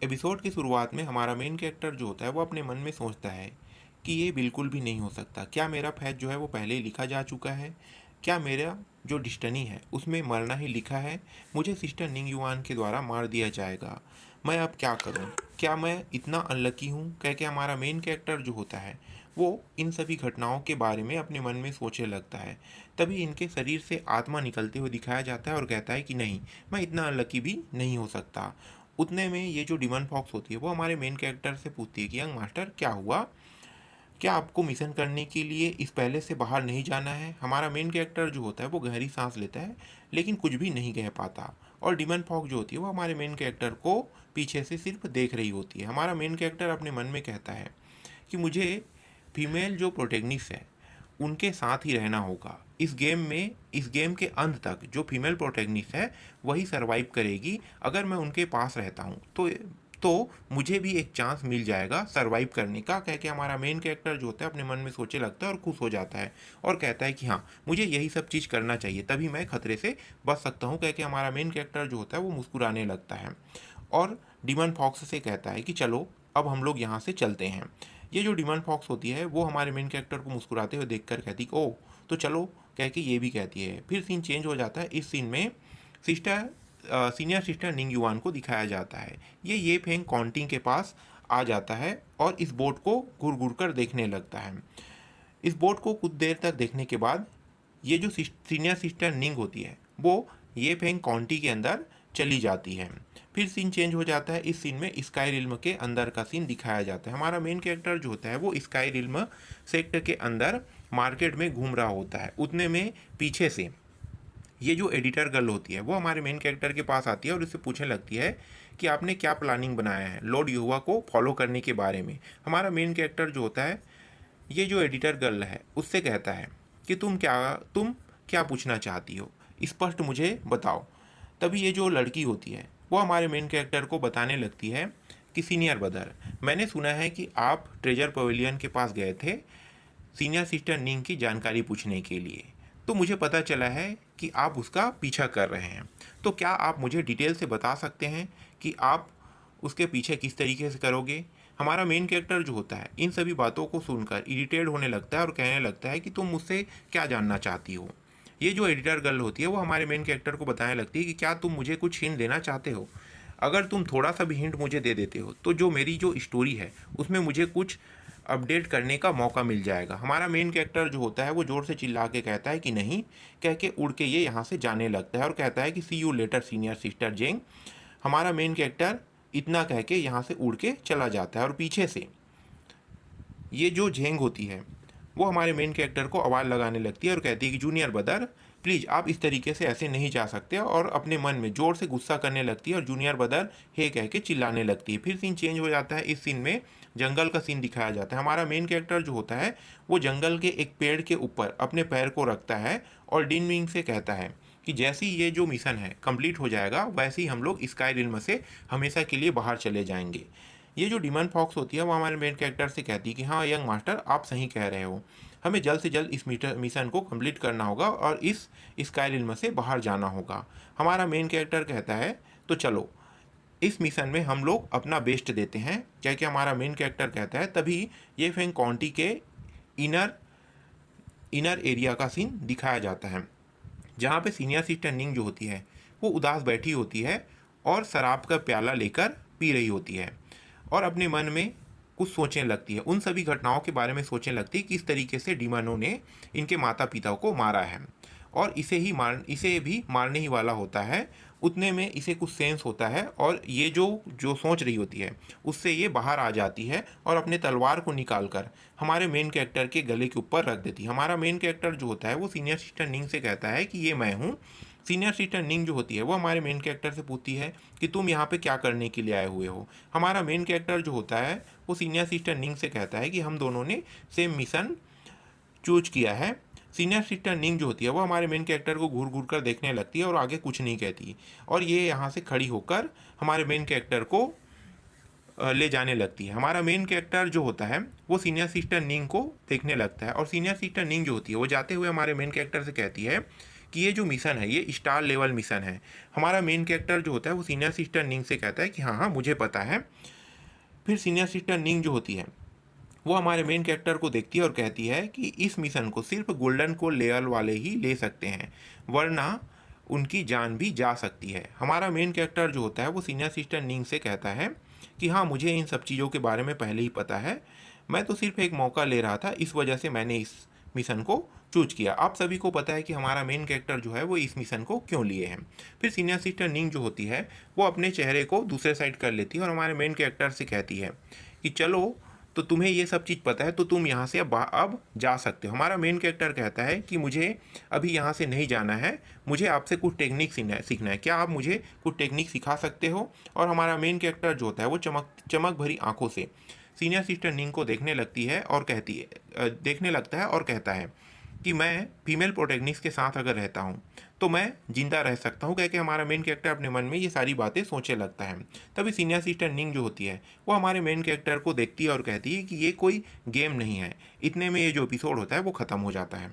Episode की शुरुआत में हमारा मेन कैरेक्टर जो होता है वो अपने मन में सोचता है कि ये बिल्कुल भी नहीं हो सकता। क्या मेरा फैट जो है वो पहले ही लिखा जा चुका है? क्या मेरा जो डिस्टनी है उसमें मरना ही लिखा है? मुझे सिस्टर निंग युआन के द्वारा मार दिया जाएगा। मैं अब क्या करूं? क्या मैं इतना अनलकी हूं? कह के हमारा मेन कैरेक्टर जो होता है वो इन सभी घटनाओं के बारे में अपने मन में सोचने लगता है। तभी इनके शरीर से आत्मा निकलते हुए दिखाया जाता है और कहता है कि नहीं, मैं इतना अनलकी भी नहीं हो सकता। उतने में ये जो डिमन फॉक्स होती है वो हमारे मेन कैरेक्टर से पूछती है कि यंग मास्टर क्या हुआ? क्या आपको मिशन करने के लिए इस पहले से बाहर नहीं जाना है? हमारा मेन कैरेक्टर जो होता है वो गहरी सांस लेता है लेकिन कुछ भी नहीं कह पाता। और डिमन फॉक्स जो होती है वो हमारे मेन कैरेक्टर को पीछे से सिर्फ देख रही होती है। हमारा मेन कैरेक्टर अपने मन में कहता है कि मुझे फीमेल जो प्रोटेगनिस्ट है उनके साथ ही रहना होगा। इस गेम के अंत तक जो फीमेल प्रोटेगनिस्ट है वही सरवाइव करेगी। अगर मैं उनके पास रहता हूँ तो मुझे भी एक चांस मिल जाएगा सरवाइव करने का। कह के हमारा मेन कैरेक्टर जो होता है अपने मन में सोचे लगता है और खुश हो जाता है और कहता है कि हाँ, मुझे यही सब चीज़ करना चाहिए, तभी मैं खतरे से बच सकता हूँ। कह के हमारा मेन कैरेक्टर जो होता है वो मुस्कुराने लगता है और डिमन फॉक्स से कहता है कि चलो अब हम लोग यहाँ से चलते हैं। ये जो डिमन फॉक्स होती है वो हमारे मेन कैरेक्टर को मुस्कुराते हुए देखकर कहती कि ओ, तो चलो कह के ये भी कहती है। फिर सीन चेंज हो जाता है। इस सीन में सिस्टर सीनियर सिस्टर निंग युआन को दिखाया जाता है। ये फेंग कॉन्टिंग के पास आ जाता है और इस बोट को घूर घूर कर देखने लगता है। इस बोट को कुछ देर तक देखने के बाद ये जो सीनियर सिस्टर निंग होती है वो ये फेंग काउंटी के अंदर चली जाती है। फिर सीन चेंज हो जाता है। इस सीन में स्काई रिल्म के अंदर का सीन दिखाया जाता है। हमारा मेन कैरेक्टर जो होता है वो स्काई रिल्म सेक्टर के अंदर मार्केट में घूम रहा होता है। उतने में पीछे से ये जो एडिटर गर्ल होती है वो हमारे मेन कैरेक्टर के पास आती है और उससे पूछने लगती है कि आपने क्या प्लानिंग बनाया है लॉर्ड युवा को फॉलो करने के बारे में। हमारा मेन कैरेक्टर जो होता है ये जो एडिटर गर्ल है उससे कहता है कि तुम क्या पूछना चाहती हो, स्पष्ट मुझे बताओ। तभी ये जो लड़की होती है वो हमारे मेन कैरेक्टर को बताने लगती है कि सीनियर ब्रदर, मैंने सुना है कि आप ट्रेजर पवेलियन के पास गए थे सीनियर सिस्टर निंग की जानकारी पूछने के लिए। तो मुझे पता चला है कि आप उसका पीछा कर रहे हैं। तो क्या आप मुझे डिटेल से बता सकते हैं कि आप उसके पीछे किस तरीके से करोगे? हमारा मेन कैरेक्टर जो होता है इन सभी बातों को सुनकर इरिटेट होने लगता है और कहने लगता है कि तुम मुझसे क्या जानना चाहती हो। ये जो एडिटर गर्ल होती है वो हमारे मेन कैरेक्टर को बताने लगती है कि क्या तुम मुझे कुछ हिंट देना चाहते हो? अगर तुम थोड़ा सा भी हिंट मुझे दे देते हो तो जो मेरी जो स्टोरी है उसमें मुझे कुछ अपडेट करने का मौका मिल जाएगा। हमारा मेन कैरेक्टर जो होता है वो ज़ोर से चिल्ला के कहता है कि नहीं। कह के उड़ के ये यहाँ से जाने लगता है और कहता है कि सी यू लेटर सीनियर सिस्टर जेंग। हमारा मेन कैरेक्टर इतना कह के यहाँ से उड़ के चला जाता है और पीछे से ये जो झेंग होती है वो हमारे मेन कैरेक्टर को आवाज़ लगाने लगती है और कहती है कि जूनियर ब्रदर प्लीज़ आप इस तरीके से ऐसे नहीं जा सकते, और अपने मन में ज़ोर से गुस्सा करने लगती है और जूनियर ब्रदर हे कह के चिल्लाने लगती है। फिर सीन चेंज हो जाता है। इस सीन में जंगल का सीन दिखाया जाता है। हमारा मेन कैरेक्टर जो होता है वो जंगल के एक पेड़ के ऊपर अपने पैर को रखता है और डिन मिंग से कहता है कि जैसे ही ये जो मिशन है कंप्लीट हो जाएगा वैसे ही हम लोग स्काई रिल्म से हमेशा के लिए बाहर चले जाएंगे। ये जो डिमन फॉक्स होती है वो हमारे मेन कैरेक्टर से कहती है कि हाँ यंग मास्टर, आप सही कह रहे हो, हमें जल्द से जल्द इस मिशन को कंप्लीट करना होगा और इस स्काई रिल्म से बाहर जाना होगा। हमारा मेन कैरेक्टर कहता है तो चलो इस मिशन में हम लोग अपना बेस्ट देते हैं। क्या क्या हमारा मेन कैरेक्टर कहता है। तभी ये फेंग काउंटी के इनर इनर एरिया का सीन दिखाया जाता है जहाँ पे सीनियर सिस्टर निंग जो होती है वो उदास बैठी होती है और शराब का प्याला लेकर पी रही होती है और अपने मन में कुछ सोचने लगती है। उन सभी घटनाओं के बारे में सोचने लगती है कि किस तरीके से डीमनों ने इनके माता पिता को मारा है और इसे भी मारने ही वाला होता है। उतने में इसे कुछ सेंस होता है और ये जो जो सोच रही होती है उससे ये बाहर आ जाती है और अपने तलवार को निकाल कर हमारे मेन कैरेक्टर के गले के ऊपर रख देती है। हमारा मेन कैरेक्टर जो होता है वो सीनियर सिस्टर निंग से कहता है कि ये मैं हूँ। सीनियर सिस्टर निंग जो होती है वो हमारे मेन कैरेक्टर से पूछती है कि तुम यहाँ पे क्या करने के लिए आए हुए हो। हमारा मेन कैरेक्टर जो होता है वो सीनियर सिस्टर निंग से कहता है कि हम दोनों ने सेम मिशन चूज किया है। सीनियर सिस्टर निंग जो होती है वो हमारे मेन कैरेक्टर को घूर घूर कर देखने लगती है और आगे कुछ नहीं कहती और ये यहाँ से खड़ी होकर हमारे मेन कैरेक्टर को ले जाने लगती है। हमारा मेन कैरेक्टर जो होता है वो सीनियर सिस्टर निंग को देखने लगता है और सीनियर सिस्टर निंग जो होती है वो जाते हुए हमारे मेन कैरेक्टर से कहती है कि ये जो मिशन है ये स्टार लेवल मिशन है। हमारा मेन कैरेक्टर जो होता है वो सीनियर सिस्टर निंग से कहता है कि हाँ हाँ मुझे पता है। फिर सीनियर सिस्टर निंग जो होती है वो हमारे मेन कैरेक्टर को देखती है और कहती है कि इस मिशन को सिर्फ गोल्डन को लेयर वाले ही ले सकते हैं, वरना उनकी जान भी जा सकती है। हमारा मेन कैरेक्टर जो होता है वो सीनियर सिस्टर निंग से कहता है कि हाँ मुझे इन सब चीज़ों के बारे में पहले ही पता है, मैं तो सिर्फ एक मौका ले रहा था, इस वजह से मैंने इस मिशन को चूज किया। आप सभी को पता है कि हमारा मेन कैरेक्टर जो है वो इस मिशन को क्यों लिए हैं। फिर सीनियर सिस्टर निंग जो होती है वो अपने चेहरे को दूसरे साइड कर लेती है और हमारे मेन कैरेक्टर से कहती है कि चलो, तो तुम्हें ये सब चीज़ पता है तो तुम यहाँ से अब जा सकते हो। हमारा मेन कैरेक्टर कहता है कि मुझे अभी यहाँ से नहीं जाना है, मुझे आपसे कुछ टेक्निक सीखना है, क्या आप मुझे कुछ टेक्निक सिखा सकते हो। और हमारा मेन कैरेक्टर जो होता है वो चमक चमक भरी आंखों से सीनियर सिस्टर निंग को देखने लगती है और देखने लगता है और कहता है कि मैं फीमेल प्रोटैगनिस्ट के साथ अगर रहता हूँ तो मैं जिंदा रह सकता हूँ, कह के हमारा मेन कैरेक्टर अपने मन में ये सारी बातें सोचने लगता है। तभी सीनियर सिस्टर निंग जो होती है वो हमारे मेन कैरेक्टर को देखती है और कहती है कि ये कोई गेम नहीं है। इतने में ये जो एपिसोड होता है वो ख़त्म हो जाता है।